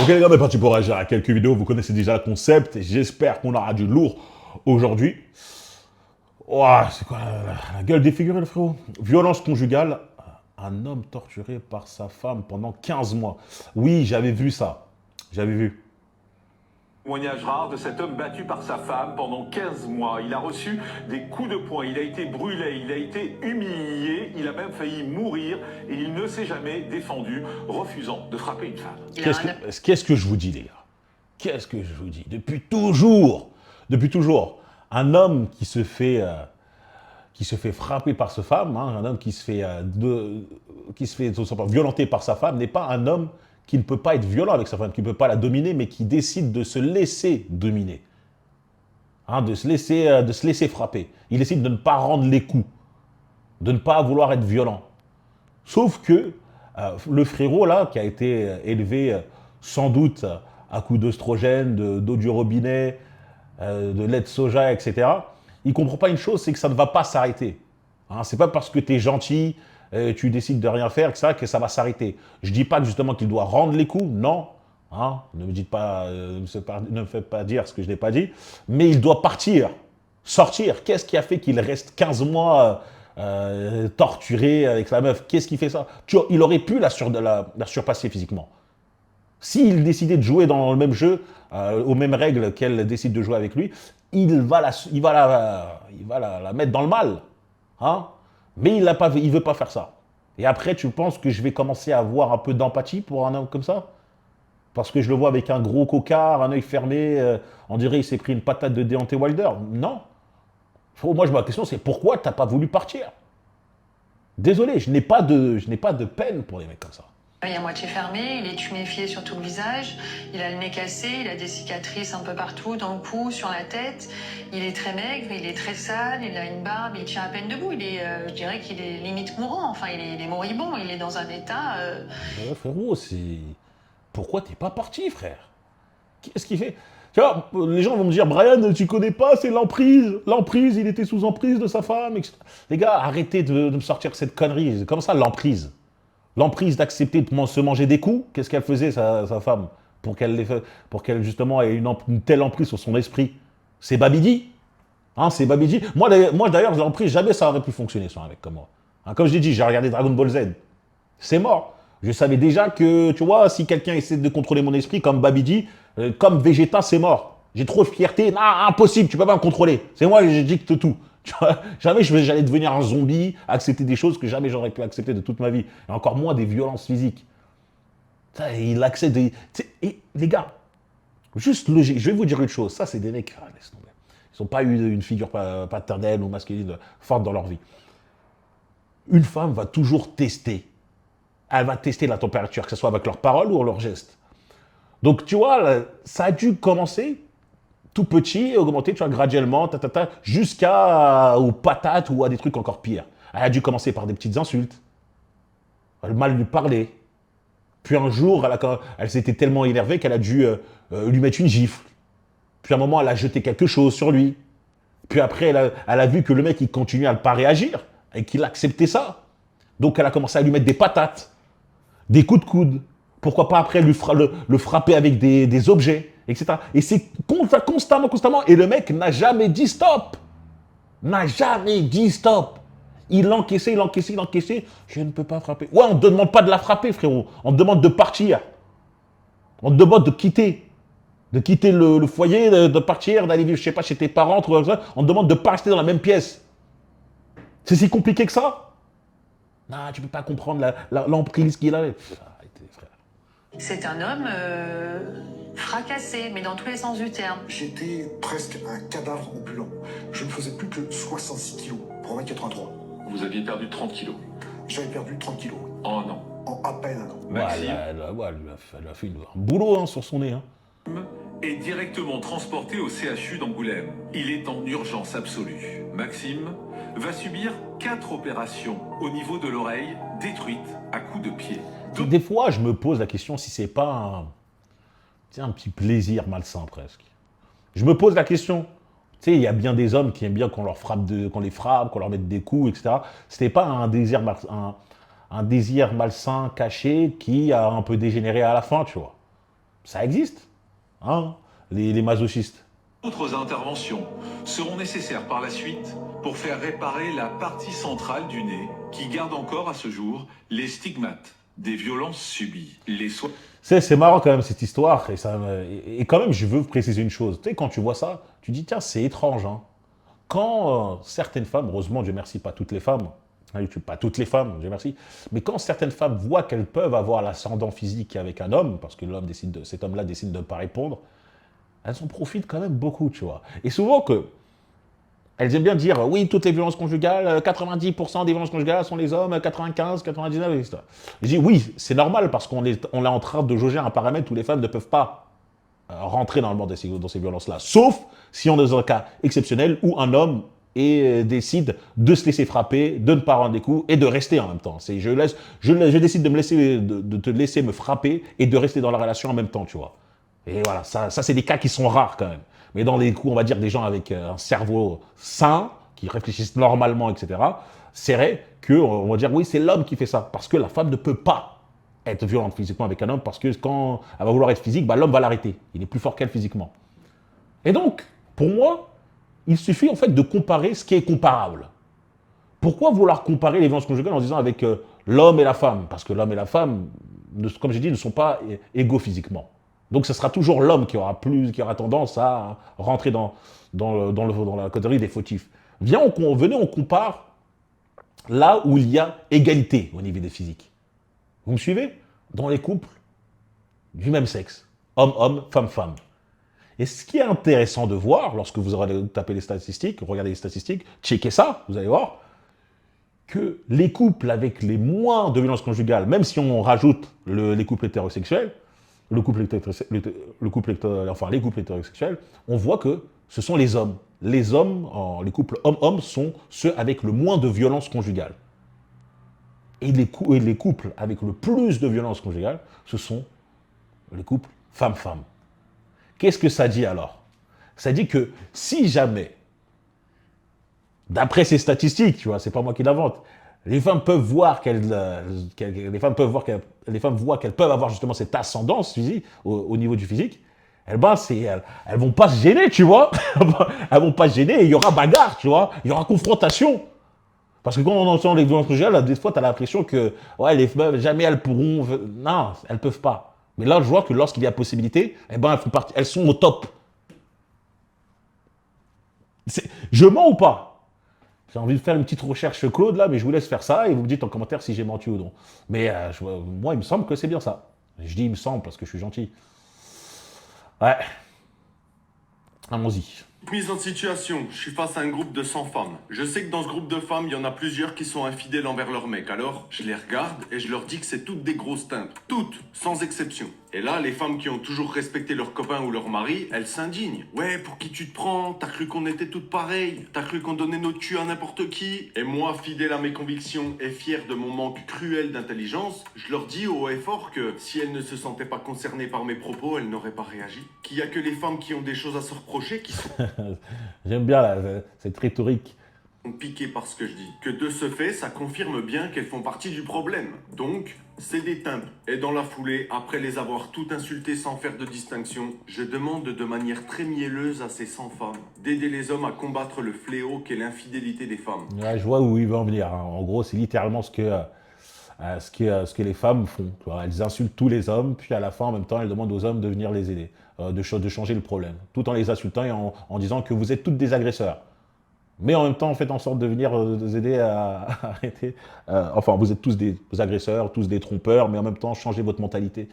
Ok les gars, on est parti pour réagir à quelques vidéos. Vous connaissez déjà le concept. J'espère qu'on aura du lourd aujourd'hui. Ouah, c'est quoi la gueule défigurée, le frérot? Violence conjugale. Un homme torturé par sa femme pendant 15 mois. Oui, j'avais vu ça. J'avais vu. Témoignage rare de cet homme battu par sa femme pendant 15 mois. Il a reçu des coups de poing, il a été brûlé, il a été humilié, il a même failli mourir et il ne s'est jamais défendu, refusant de frapper une femme. Qu'est-ce que je vous dis, les gars? Qu'est-ce que je vous dis? Depuis toujours, un homme qui se fait frapper par sa femme, hein, un homme qui se fait tout simplement violenter par sa femme, n'est pas un homme qui ne peut pas être violent avec sa femme, qui ne peut pas la dominer, mais qui décide de se laisser dominer, hein, de se laisser frapper. Il décide de ne pas rendre les coups, de ne pas vouloir être violent. Sauf que le frérot, là, qui a été élevé sans doute à coups d'oestrogène, d'eau du robinet, de lait de soja, etc., il ne comprend pas une chose, c'est que ça ne va pas s'arrêter. Hein, c'est pas parce que tu es gentil, tu décides de rien faire que ça va s'arrêter. Je ne dis pas justement qu'il doit rendre les coups, non. Hein, ne me dites pas, ne me faites pas dire ce que je n'ai pas dit. Mais il doit partir, sortir. Qu'est-ce qui a fait qu'il reste 15 mois torturé avec la meuf? Qu'est-ce qui fait ça? Il aurait pu la surpasser physiquement. S'il décidait de jouer dans le même jeu, aux mêmes règles qu'elle décide de jouer avec lui, il va la mettre dans le mal. Hein? Mais il ne veut pas faire ça. Et après, tu penses que je vais commencer à avoir un peu d'empathie pour un homme comme ça? Parce que je le vois avec un gros cocard, un œil fermé, on dirait qu'il s'est pris une patate de Deontay Wilder. Non. Moi, ma question, c'est pourquoi tu n'as pas voulu partir? Désolé, je n'ai pas de peine pour les mecs comme ça. Il est à moitié fermé, il est tuméfié sur tout le visage, il a le nez cassé, il a des cicatrices un peu partout, dans le cou, sur la tête. Il est très maigre, il est très sale, il a une barbe, il tient à peine debout. Je dirais qu'il est limite mourant, enfin il est moribond, il est dans un état... Frérot, pourquoi t'es pas parti, frère? Qu'est-ce qu'il fait? Tu vois, les gens vont me dire, Brian, tu connais pas, c'est l'emprise. L'emprise, il était sous emprise de sa femme, etc. Les gars, arrêtez de me sortir cette connerie. Comment ça, l'emprise? L'emprise d'accepter de se manger des coups? Qu'est-ce qu'elle faisait, sa femme, pour qu'elle justement ait une telle emprise sur son esprit? C'est Babidi. Hein, c'est Babidi. Moi d'ailleurs, l'emprise, jamais ça aurait pu fonctionner sur un mec comme moi. Hein, comme je l'ai dit, j'ai regardé Dragon Ball Z. C'est mort. Je savais déjà que, tu vois, si quelqu'un essaie de contrôler mon esprit, comme Babidi, comme Vegeta, c'est mort. J'ai trop de fierté. Non, impossible, tu peux pas me contrôler. C'est moi, je dicte tout. Tu vois, jamais j'allais devenir un zombie, accepter des choses que jamais j'aurais pu accepter de toute ma vie. Et encore moins des violences physiques. Ça, il accepte des... Et les gars, juste logique, je vais vous dire une chose. Ça, c'est des mecs, laisse tomber. Ils n'ont pas eu une figure paternelle ou masculine forte dans leur vie. Une femme va toujours tester. Elle va tester la température, que ce soit avec leurs paroles ou leurs gestes. Donc, tu vois, ça a dû commencer tout petit et augmenter, tu vois, graduellement, jusqu'aux patates ou à des trucs encore pires. Elle a dû commencer par des petites insultes, mal lui parler. Puis un jour, elle s'était tellement énervée qu'elle a dû lui mettre une gifle. Puis à un moment, elle a jeté quelque chose sur lui. Puis après, elle a vu que le mec, il continuait à ne pas réagir et qu'il acceptait ça. Donc, elle a commencé à lui mettre des patates, des coups de coude. Pourquoi pas après le frapper avec des objets, etc. Et c'est constamment. Et le mec n'a jamais dit stop. N'a jamais dit stop. Il encaissait. Je ne peux pas frapper. Ouais, on ne te demande pas de la frapper, frérot. On te demande de partir. On te demande de quitter. De quitter le foyer, de partir, d'aller vivre, je sais pas, chez tes parents, on te demande de ne pas rester dans la même pièce. C'est si compliqué que ça? Non, tu ne peux pas comprendre l'emprise qu'il avait. C'est un homme fracassé, mais dans tous les sens du terme. J'étais presque un cadavre ambulant. Je ne faisais plus que 66 kilos pour 1m83. Vous aviez perdu 30 kilos. J'avais perdu 30 kilos en un an. En à peine un an. Maxime elle a fait un boulot hein, sur son nez. Hein. Est directement transporté au CHU d'Angoulême. Il est en urgence absolue. Maxime va subir 4 opérations au niveau de l'oreille, détruite à coups de pied. Des fois, je me pose la question si c'est pas un petit plaisir malsain presque. Je me pose la question. Tu sais, il y a bien des hommes qui aiment bien qu'on les frappe, qu'on leur mette des coups, etc. C'était pas un désir malsain caché qui a un peu dégénéré à la fin, tu vois. Ça existe, hein, les masochistes. D'autres interventions seront nécessaires par la suite pour faire réparer la partie centrale du nez qui garde encore à ce jour les stigmates des violences subies. C'est marrant quand même cette histoire, et quand même je veux préciser une chose, tu sais quand tu vois ça, tu dis tiens c'est étrange, hein. Quand certaines femmes, heureusement Dieu merci pas toutes les femmes, hein, pas toutes les femmes, Dieu merci, mais quand certaines femmes voient qu'elles peuvent avoir l'ascendant physique avec un homme, parce que cet homme-là décide de ne pas répondre, elles en profitent quand même beaucoup, tu vois. Et souvent que elles aiment bien dire, oui, toutes les violences conjugales, 90% des violences conjugales sont les hommes, 95, 99, etc. Je dis, oui, c'est normal, parce qu'on est en train de jauger un paramètre où les femmes ne peuvent pas rentrer dans le monde dans ces violences-là. Sauf si on est dans un cas exceptionnel où un homme décide de se laisser frapper, de ne pas rendre des coups et de rester en même temps. Je décide de te laisser me frapper et de rester dans la relation en même temps, tu vois. Et voilà, ça c'est des cas qui sont rares quand même. Mais dans les coups, on va dire des gens avec un cerveau sain, qui réfléchissent normalement, etc., c'est vrai qu'on va dire, oui, c'est l'homme qui fait ça. Parce que la femme ne peut pas être violente physiquement avec un homme, parce que quand elle va vouloir être physique, bah, l'homme va l'arrêter. Il est plus fort qu'elle physiquement. Et donc, pour moi, il suffit en fait de comparer ce qui est comparable. Pourquoi vouloir comparer les violences conjugales en disant avec l'homme et la femme? Parce que l'homme et la femme, comme j'ai dit, ne sont pas égaux physiquement. Donc ce sera toujours l'homme qui aura tendance à rentrer dans la catégorie des fautifs. Venez, on compare là où il y a égalité au niveau des physiques. Vous me suivez? Dans les couples du même sexe, homme-homme, femme-femme. Et ce qui est intéressant de voir, lorsque vous aurez tapé les statistiques, regardez les statistiques, checkez ça, vous allez voir, que les couples avec les moins de violences conjugales, même si on rajoute les couples hétérosexuels, les couples hétérosexuels, on voit que ce sont les hommes. Les couples hommes-hommes sont ceux avec le moins de violences conjugales. Et les couples avec le plus de violences conjugales, ce sont les couples femmes-femmes. Qu'est-ce que ça dit alors? Ça dit que si jamais, d'après ces statistiques, tu vois, c'est pas moi qui l'invente, les femmes voient qu'elles peuvent avoir justement cette ascendance physique au niveau du physique, elles vont pas se gêner, tu vois. Elles vont pas se gêner et il y aura bagarre, tu vois. Il y aura confrontation. Parce que quand on entend les violences conjugales, des fois, tu as l'impression que ouais, les femmes, jamais elles pourront. Non, elles peuvent pas. Mais là, je vois que lorsqu'il y a possibilité, eh ben, elles sont au top. Je mens ou pas? J'ai envie de faire une petite recherche Claude là, mais je vous laisse faire ça et vous me dites en commentaire si j'ai menti ou non. Mais moi, il me semble que c'est bien ça. Je dis il me semble parce que je suis gentil. Ouais. Allons-y. Mise en situation, je suis face à un groupe de 100 femmes. Je sais que dans ce groupe de femmes, il y en a plusieurs qui sont infidèles envers leur mec. Alors, je les regarde et je leur dis que c'est toutes des grosses timpes. Toutes, sans exception. Et là, les femmes qui ont toujours respecté leur copain ou leur mari, elles s'indignent. Ouais, pour qui tu te prends? T'as cru qu'on était toutes pareilles? T'as cru qu'on donnait notre cul à n'importe qui? Et moi, fidèle à mes convictions et fier de mon manque cruel d'intelligence, je leur dis haut et fort que si elles ne se sentaient pas concernées par mes propos, elles n'auraient pas réagi. Qu'il n'y a que les femmes qui ont des choses à se reprocher qui sont J'aime bien cette rhétorique. piquées par ce que je dis. Que de ce fait, ça confirme bien qu'elles font partie du problème. Donc, c'est des timbres. Et dans la foulée, après les avoir toutes insultées sans faire de distinction, je demande de manière très mielleuse à ces 100 femmes d'aider les hommes à combattre le fléau qu'est l'infidélité des femmes. Ouais, je vois où il veut en venir. Hein. En gros, c'est littéralement ce que les femmes font. Tu vois. Elles insultent tous les hommes, puis à la fin, en même temps, elles demandent aux hommes de venir les aider, de changer le problème. Tout en les insultant et en disant que vous êtes toutes des agresseurs. Mais en même temps, faites en sorte de venir nous aider à arrêter. Enfin, vous êtes tous des agresseurs, tous des trompeurs, mais en même temps, changez votre mentalité.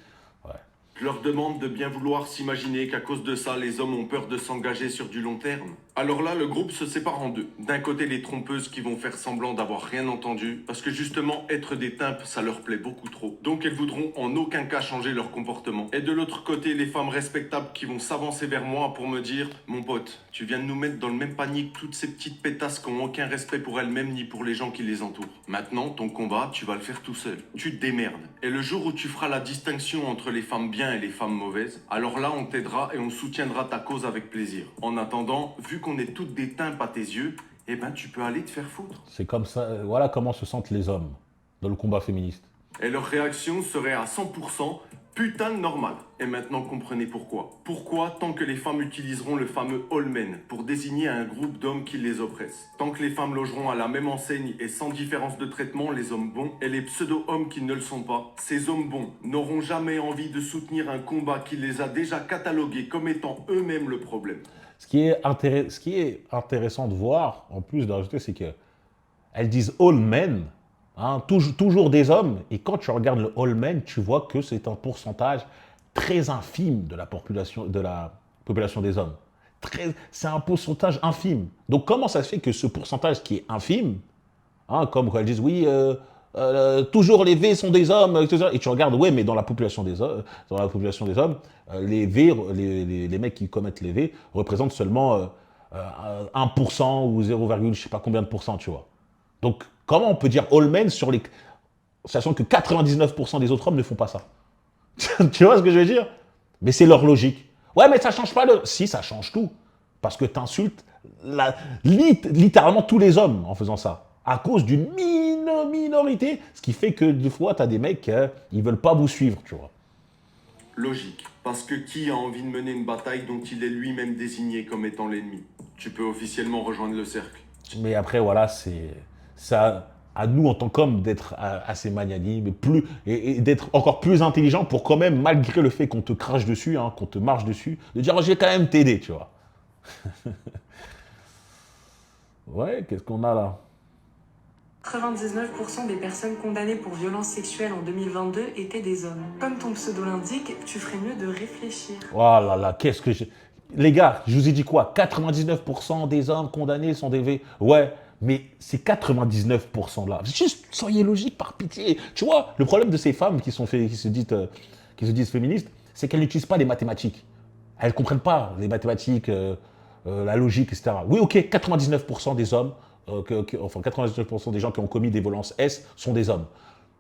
Ouais. Je leur demande de bien vouloir s'imaginer qu'à cause de ça, les hommes ont peur de s'engager sur du long terme. Alors là, le groupe se sépare en deux. D'un côté, les trompeuses qui vont faire semblant d'avoir rien entendu, parce que justement, être des tympes, ça leur plaît beaucoup trop. Donc elles voudront en aucun cas changer leur comportement. Et de l'autre côté, les femmes respectables qui vont s'avancer vers moi pour me dire « Mon pote, tu viens de nous mettre dans le même panier que toutes ces petites pétasses qui n'ont aucun respect pour elles-mêmes ni pour les gens qui les entourent. Maintenant, ton combat, tu vas le faire tout seul. Tu te démerdes. Et le jour où tu feras la distinction entre les femmes bien et les femmes mauvaises, alors là, on t'aidera et on soutiendra ta cause avec plaisir. En attendant, vu qu'on est toutes des tympes à tes yeux, eh ben tu peux aller te faire foutre. » C'est comme ça, voilà comment se sentent les hommes dans le combat féministe. Et leur réaction serait à 100% Putain de normal. Et maintenant comprenez pourquoi. Pourquoi tant que les femmes utiliseront le fameux all men pour désigner un groupe d'hommes qui les oppressent. Tant que les femmes logeront à la même enseigne et sans différence de traitement les hommes bons et les pseudo-hommes qui ne le sont pas, ces hommes bons n'auront jamais envie de soutenir un combat qui les a déjà catalogués comme étant eux-mêmes le problème. Ce qui est intéressant de voir, en plus de rajouter, c'est qu'elles disent all men, hein, toujours des hommes, et quand tu regardes le all men, tu vois que c'est un pourcentage très infime de la population des hommes. C'est un pourcentage infime. Donc comment ça se fait que ce pourcentage qui est infime, hein, comme quand elles disent oui, toujours les V sont des hommes, etc. Et tu regardes, ouais, mais dans la population des hommes, les V, les mecs qui commettent les V représentent seulement 1% ou 0, je sais pas combien de pourcents, tu vois. Donc, comment on peut dire all men sur les... sachant que 99% des autres hommes ne font pas ça. Tu vois ce que je veux dire? Mais c'est leur logique. Ouais, mais ça change pas le... Si, ça change tout. Parce que tu insultes littéralement tous les hommes en faisant ça. À cause d'une minorité. Ce qui fait que des fois, tu as des mecs, ils veulent pas vous suivre, tu vois. Logique. Parce que qui a envie de mener une bataille dont il est lui-même désigné comme étant l'ennemi? Tu peux officiellement rejoindre le cercle. Mais après, voilà, c'est ça à nous en tant qu'hommes d'être assez magnanimes et d'être encore plus intelligents pour quand même, malgré le fait qu'on te crache dessus, hein, qu'on te marche dessus, de dire oh, je vais quand même t'aider, tu vois. Ouais, qu'est-ce qu'on a là? 99% des personnes condamnées pour violences sexuelles en 2022 étaient des hommes. Comme ton pseudo l'indique, tu ferais mieux de réfléchir. Oh là là, qu'est-ce que j'ai... Les gars, je vous ai dit quoi? 99% des hommes condamnés sont des V. Ouais, mais ces 99% là, juste soyez logique par pitié. Tu vois, le problème de ces femmes qui se disent féministes, c'est qu'elles n'utilisent pas les mathématiques. Elles ne comprennent pas les mathématiques, la logique, etc. Oui, ok, 99% des hommes, enfin 99% des gens qui ont commis des violences S sont des hommes.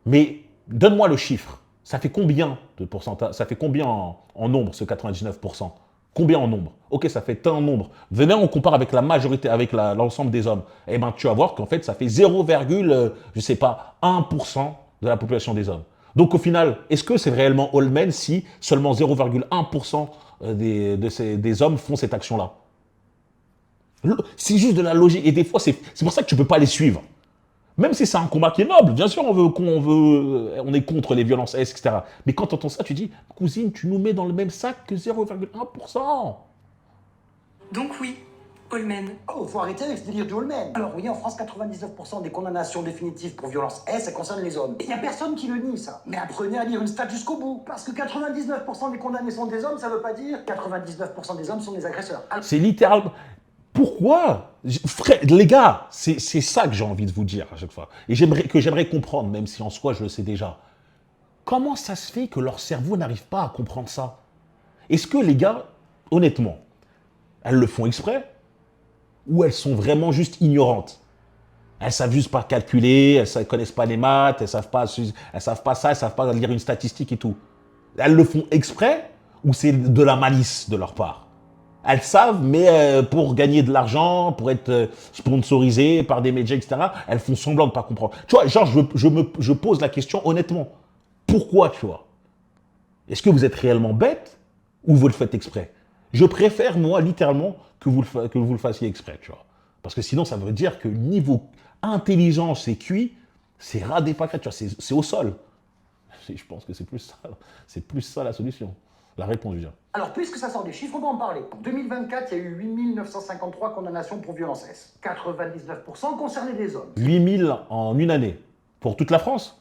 Mais donne-moi le chiffre. Ça fait combien de pourcentage? Ça fait combien en nombre, ce 99%? Combien en nombre? Ok, ça fait tant en nombre. Venez, on compare avec la majorité, avec l'ensemble des hommes. Eh bien, tu vas voir qu'en fait, ça fait 0, je sais pas, 1% de la population des hommes. Donc, au final, est-ce que c'est réellement all men si seulement 0,1% des hommes font cette action-là? C'est juste de la logique. Et des fois, c'est pour ça que tu ne peux pas les suivre. Même si c'est un combat qui est noble, bien sûr, on est contre les violences S, etc. Mais quand tu entends ça, tu dis, cousine, tu nous mets dans le même sac que 0,1%. Donc oui, all men. Oh, faut arrêter avec ce délire du all men. Alors oui, en France, 99% des condamnations définitives pour violence S, elles concernent les hommes. Et il n'y a personne qui le nie, ça. Mais apprenez à lire une stat jusqu'au bout. Parce que 99% des condamnés sont des hommes, ça veut pas dire 99% des hommes sont des agresseurs. Alors... C'est littéralement... Pourquoi? Frère, les gars, c'est ça que j'ai envie de vous dire à chaque fois. Et j'aimerais comprendre, même si en soi je le sais déjà. Comment ça se fait que leur cerveau n'arrive pas à comprendre ça? Est-ce que les gars, honnêtement, elles le font exprès? Ou elles sont vraiment juste ignorantes? Elles savent juste pas calculer, elles ne connaissent pas les maths, elles savent pas ça, elles savent pas lire une statistique et tout. Elles le font exprès ou c'est de la malice de leur part? Elles savent, mais pour gagner de l'argent, pour être sponsorisées par des médias, etc., elles font semblant de ne pas comprendre. Tu vois, genre, je pose la question honnêtement. Pourquoi, tu vois? Est-ce que vous êtes réellement bête ou vous le faites exprès? Je préfère, moi, littéralement, que vous le fassiez exprès, tu vois. Parce que sinon, ça veut dire que niveau intelligence et QI, c'est ras des pâquerettes, tu vois, c'est au sol. Je pense que c'est plus ça la solution. La réponse, je veux dire. Alors, puisque ça sort des chiffres, on va en parler. En 2024, il y a eu 8953 condamnations pour violence S. 99% concernaient des hommes. 8000 en une année. Pour toute la France?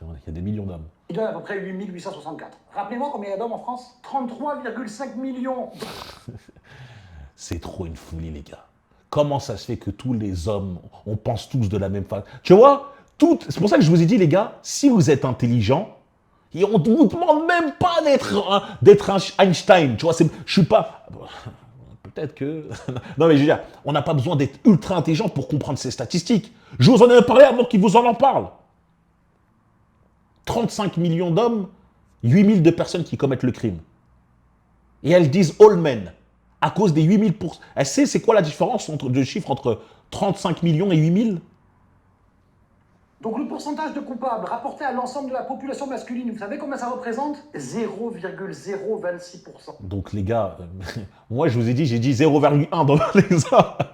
Il y a des millions d'hommes. Il donne à peu près 8864. Rappelez-moi combien il y a d'hommes en France? 33,5 millions. C'est trop une folie, les gars. Comment ça se fait que tous les hommes, on pense tous de la même façon? Tu vois, c'est pour ça que je vous ai dit, les gars, si vous êtes intelligents, et on ne vous demande même pas d'être un Einstein, tu vois, je suis pas... Peut-être que... Non mais je veux dire, on n'a pas besoin d'être ultra intelligent pour comprendre ces statistiques. Je vous en ai parlé avant qu'ils vous en parlent. 35 millions d'hommes, 8000 de personnes qui commettent le crime. Et elles disent all men, à cause des 8000%. Elle sait c'est quoi la différence de chiffre entre 35 millions et 8000? Donc le pourcentage de coupables rapporté à l'ensemble de la population masculine, vous savez combien ça représente? 0,026%. Donc les gars, moi je vous ai dit, j'ai dit 0,1 dans l'exemple.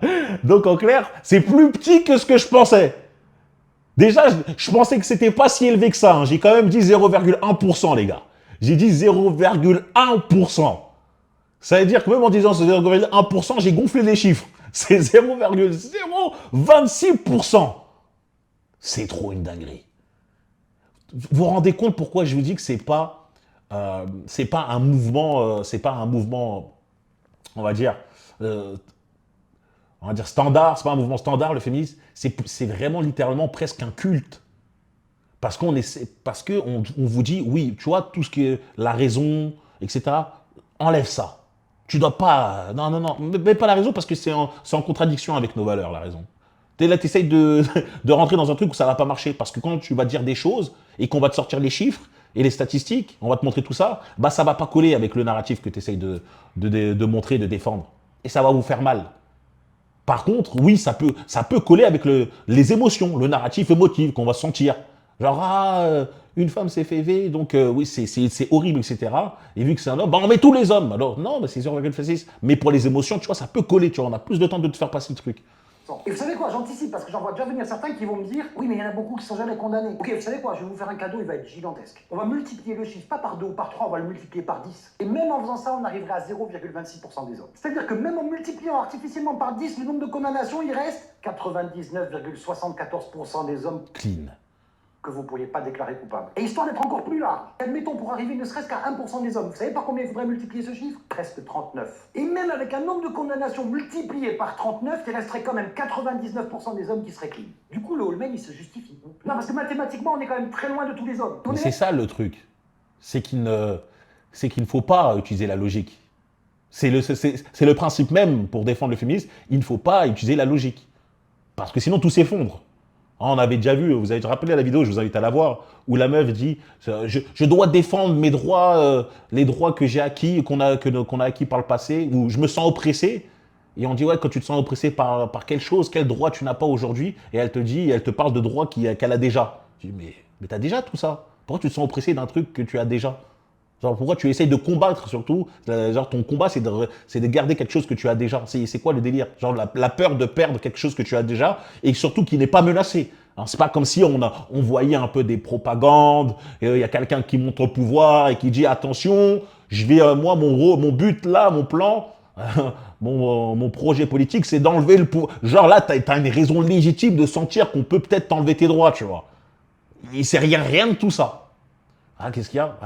Donc en clair, c'est plus petit que ce que je pensais. Déjà, je pensais que c'était pas si élevé que ça. Hein. J'ai quand même dit 0,1% les gars. J'ai dit 0,1%. Ça veut dire que même en disant 0,1%, j'ai gonflé les chiffres. C'est 0,026%. C'est trop une dinguerie. Vous vous rendez compte pourquoi je vous dis que c'est pas un mouvement, on va dire standard. C'est pas un mouvement standard le féminisme. C'est vraiment littéralement presque un culte. Parce qu'on vous dit oui, tu vois tout ce qui est la raison, etc. Enlève ça. Tu dois pas, non, mets pas la raison parce que c'est en contradiction avec nos valeurs la raison. Là, tu essayes de rentrer dans un truc où ça va pas marcher. Parce que quand tu vas dire des choses et qu'on va te sortir les chiffres et les statistiques, on va te montrer tout ça, bah ça va pas coller avec le narratif que tu essayes de montrer, de défendre. Et ça va vous faire mal. Par contre, oui, ça peut coller avec les émotions, le narratif émotif qu'on va sentir. Genre, une femme s'est fait élever, donc oui, c'est horrible, etc. Et vu que c'est un homme, bah on met tous les hommes. Alors, non, bah, c'est 0,6. Mais pour les émotions, tu vois, ça peut coller, tu vois, on a plus de temps de te faire passer le truc. Et vous savez quoi, j'anticipe parce que j'en vois déjà venir certains qui vont me dire oui mais il y en a beaucoup qui sont jamais condamnés. Ok, vous savez quoi, je vais vous faire un cadeau, il va être gigantesque. On va multiplier le chiffre pas par 2 ou par 3, on va le multiplier par 10. Et même en faisant ça, on arriverait à 0,26% des hommes. C'est-à-dire que même en multipliant artificiellement par 10 le nombre de condamnations, il reste 99,74% des hommes Clean. que vous ne pourriez pas déclarer coupable. Et histoire d'être encore plus large, admettons pour arriver ne serait-ce qu'à 1% des hommes, vous savez par combien il faudrait multiplier ce chiffre? Presque 39. Et même avec un nombre de condamnations multiplié par 39, il resterait quand même 99% des hommes qui seraient clean. Du coup, le Holmen, il se justifie. Non, parce que mathématiquement, on est quand même très loin de tous les hommes. Mais c'est ça le truc. C'est qu'il ne faut pas utiliser la logique. C'est le principe même pour défendre le féminisme, il ne faut pas utiliser la logique. Parce que sinon, tout s'effondre. On avait déjà vu, vous avez rappelé la vidéo, je vous invite à la voir, où la meuf dit je dois défendre mes droits, les droits que j'ai acquis, qu'on a acquis par le passé, où je me sens oppressé. Et on dit ouais, quand tu te sens oppressé par quelque chose, quel droit tu n'as pas aujourd'hui? Et elle te parle de droits qu'elle a déjà. Je dis mais t'as déjà tout ça. Pourquoi tu te sens oppressé d'un truc que tu as déjà? Genre, pourquoi tu essayes de combattre surtout? Genre, ton combat, c'est de garder quelque chose que tu as déjà. C'est quoi le délire? Genre, la peur de perdre quelque chose que tu as déjà et surtout qui n'est pas menacé. C'est pas comme si on voyait un peu des propagandes, il y a quelqu'un qui montre au pouvoir et qui dit attention, je vais, moi, mon but là, mon plan, mon projet politique, c'est d'enlever le pouvoir. Genre là, t'as une raison légitime de sentir qu'on peut peut-être t'enlever tes droits, tu vois. Il sait rien de tout ça. Ah, qu'est-ce qu'il y a?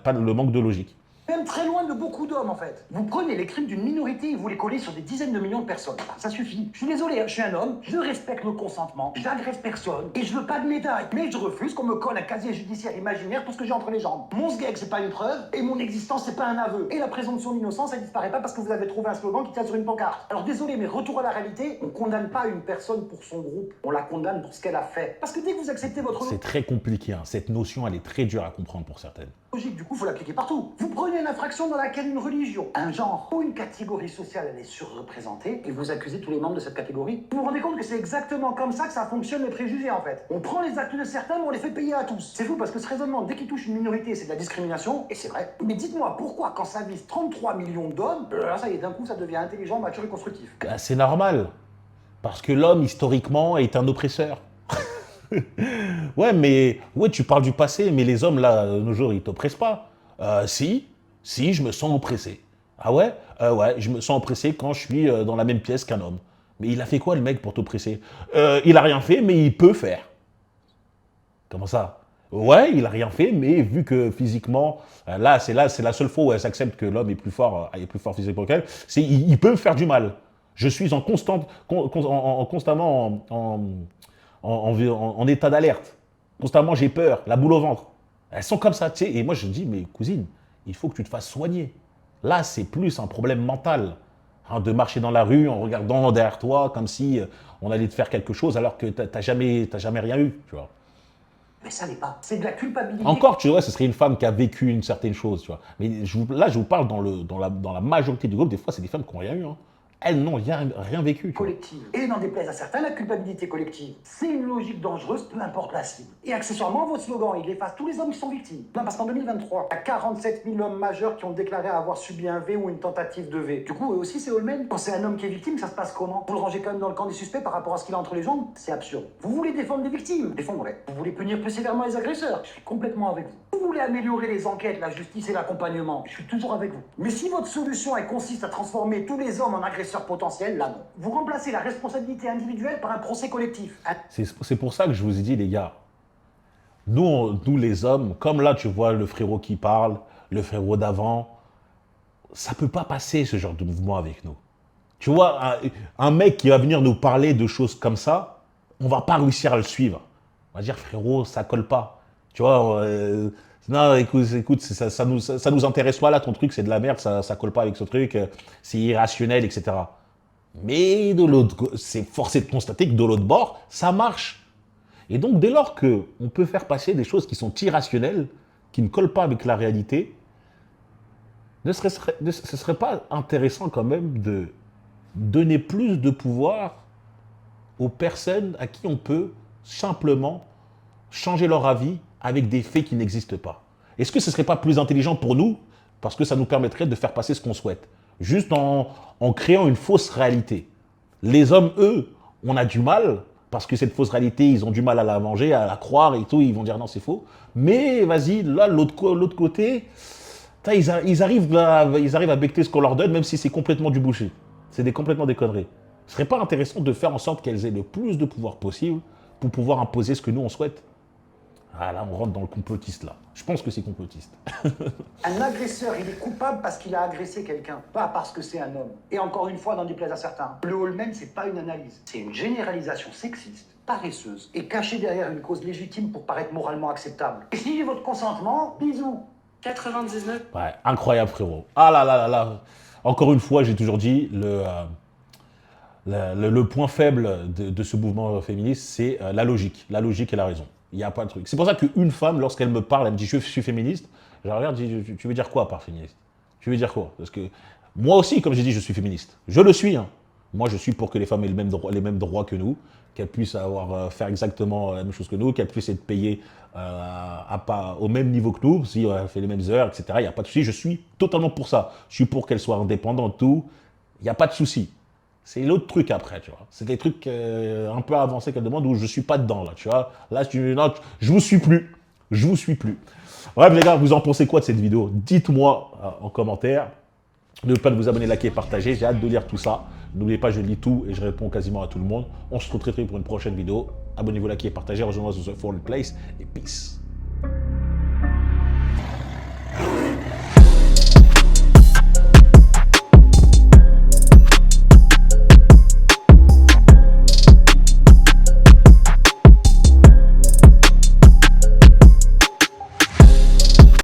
Pas le manque de logique. Même très loin de beaucoup d'hommes en fait. Vous prenez les crimes d'une minorité et vous les collez sur des dizaines de millions de personnes. Ça suffit. Je suis désolé, je suis un homme, je respecte le consentement, j'agresse personne et je veux pas de médailles. Mais je refuse qu'on me colle un casier judiciaire imaginaire tout ce que j'ai entre les jambes. Mon sgeg c'est pas une preuve et mon existence c'est pas un aveu. Et la présomption d'innocence elle disparaît pas parce que vous avez trouvé un slogan qui tient sur une pancarte. Alors désolé mais retour à la réalité, on condamne pas une personne pour son groupe, on la condamne pour ce qu'elle a fait. Parce que dès que vous acceptez votre C'est très compliqué, hein. Cette notion elle est très dure à comprendre pour certaines. logique, du coup faut l'appliquer partout. Vous prenez une infraction dans laquelle une religion, un genre ou une catégorie sociale elle est surreprésentée et vous accusez tous les membres de cette catégorie. Vous vous rendez compte que c'est exactement comme ça que ça fonctionne les préjugés en fait. On prend les actes de certains mais on les fait payer à tous. C'est fou parce que ce raisonnement dès qu'il touche une minorité c'est de la discrimination et c'est vrai. Mais dites-moi pourquoi quand ça vise 33 millions d'hommes, là ça y est d'un coup ça devient intelligent, mature et constructif. C'est normal. Parce que l'homme historiquement est un oppresseur. Ouais, mais ouais, tu parles du passé, mais les hommes là, nos jours, ils t'oppressent pas. Si, je me sens oppressé. Ah ouais? Ouais, je me sens oppressé quand je suis dans la même pièce qu'un homme. Mais il a fait quoi le mec pour t'oppresser? Il a rien fait, mais il peut faire. Comment ça? Ouais, il a rien fait, mais vu que physiquement, c'est la seule fois où elle s'accepte que l'homme est plus fort physiquement qu'elle, il peut me faire du mal. Je suis constamment en état d'alerte. Constamment, j'ai peur, la boule au ventre. Elles sont comme ça, tu sais. Et moi, je dis, mais cousine, il faut que tu te fasses soigner. Là, c'est plus un problème mental. Hein, de marcher dans la rue en regardant derrière toi comme si on allait te faire quelque chose alors que t'as jamais rien eu, tu vois. Mais ça n'est pas. C'est de la culpabilité. Encore, tu vois, ce serait une femme qui a vécu une certaine chose, tu vois. Mais là, je vous parle dans la majorité du groupe. Des fois, c'est des femmes qui n'ont rien eu. Hein. Elles n'ont rien vécu. Tu vois. collective. Et n'en déplaise à certains, la culpabilité collective, c'est une logique dangereuse, peu importe la cible. Et accessoirement, votre slogan, il efface tous les hommes qui sont victimes. Non, parce qu'en 2023, il y a 47 000 hommes majeurs qui ont déclaré avoir subi un V ou une tentative de V. Du coup, eux aussi, c'est all men. Quand c'est un homme qui est victime, ça se passe comment? Vous le rangez quand même dans le camp des suspects par rapport à ce qu'il a entre les jambes? C'est absurde. Vous voulez défendre les victimes? Défendez. Vous voulez punir plus sévèrement les agresseurs? Je suis complètement avec vous. Vous voulez améliorer les enquêtes, la justice et l'accompagnement? Je suis toujours avec vous. Mais si votre solution, elle consiste à transformer tous les hommes en agresseurs potentiels, là non. Vous remplacez la responsabilité individuelle par un procès collectif. C'est pour ça que je vous ai dit, les gars, nous les hommes, comme là, tu vois le frérot qui parle, le frérot d'avant, ça peut pas passer ce genre de mouvement avec nous. Tu vois, un mec qui va venir nous parler de choses comme ça, on va pas réussir à le suivre. On va dire, frérot, ça colle pas. Tu vois, non, écoute ça nous intéresse pas là, ton truc, c'est de la merde, ça colle pas avec ce truc, c'est irrationnel, etc. Mais de l'autre, c'est forcé de constater que de l'autre bord, ça marche. Et donc, dès lors qu'on peut faire passer des choses qui sont irrationnelles, qui ne collent pas avec la réalité, ce serait pas intéressant quand même de donner plus de pouvoir aux personnes à qui on peut simplement changer leur avis avec des faits qui n'existent pas. Est-ce que ce ne serait pas plus intelligent pour nous, parce que ça nous permettrait de faire passer ce qu'on souhaite, juste en créant une fausse réalité? Les hommes, eux, on a du mal, parce que cette fausse réalité, ils ont du mal à la manger, à la croire et tout, ils vont dire non, c'est faux. Mais vas-y, là, l'autre côté, ils arrivent à becter ce qu'on leur donne, même si c'est complètement du bullshit. C'est complètement des conneries. Ce serait pas intéressant de faire en sorte qu'elles aient le plus de pouvoir possible pour pouvoir imposer ce que nous, on souhaite? Ah là, on rentre dans le complotiste, là. Je pense que c'est complotiste. Un agresseur, il est coupable parce qu'il a agressé quelqu'un, pas parce que c'est un homme. Et encore une fois, n'en déplaise à certains, le all men, c'est pas une analyse. C'est une généralisation sexiste, paresseuse, et cachée derrière une cause légitime pour paraître moralement acceptable. Et si j'ai votre consentement, bisous. 99. Ouais, incroyable, frérot. Ah là là là là. Encore une fois, j'ai toujours dit, le point faible de ce mouvement féministe, c'est la logique. La logique et la raison. Il n'y a pas de truc. C'est pour ça qu'une femme, lorsqu'elle me parle, elle me dit je suis féministe, je la regarde, je dis tu veux dire quoi par féministe? Tu veux dire quoi? Parce que moi aussi, comme j'ai dit, je suis féministe. Je le suis. Hein. Moi, je suis pour que les femmes aient les mêmes droits que nous, qu'elles puissent faire exactement la même chose que nous, qu'elles puissent être payées au même niveau que nous, si elle fait les mêmes heures, etc. Il n'y a pas de souci. Je suis totalement pour ça. Je suis pour qu'elles soient indépendantes, tout. Il n'y a pas de souci. C'est l'autre truc après, tu vois. C'est des trucs un peu avancés qu'elle demande où je ne suis pas dedans, là, tu vois. Là, non, je vous suis plus. Je vous suis plus. Bref, les gars, vous en pensez quoi de cette vidéo? Dites-moi en commentaire. N'oubliez pas de vous abonner, liker et partager. J'ai hâte de lire tout ça. N'oubliez pas, je lis tout et je réponds quasiment à tout le monde. On se retrouve très vite pour une prochaine vidéo. Abonnez-vous, likez et partagez. Rejoignez-moi sur The Foreign Place et peace.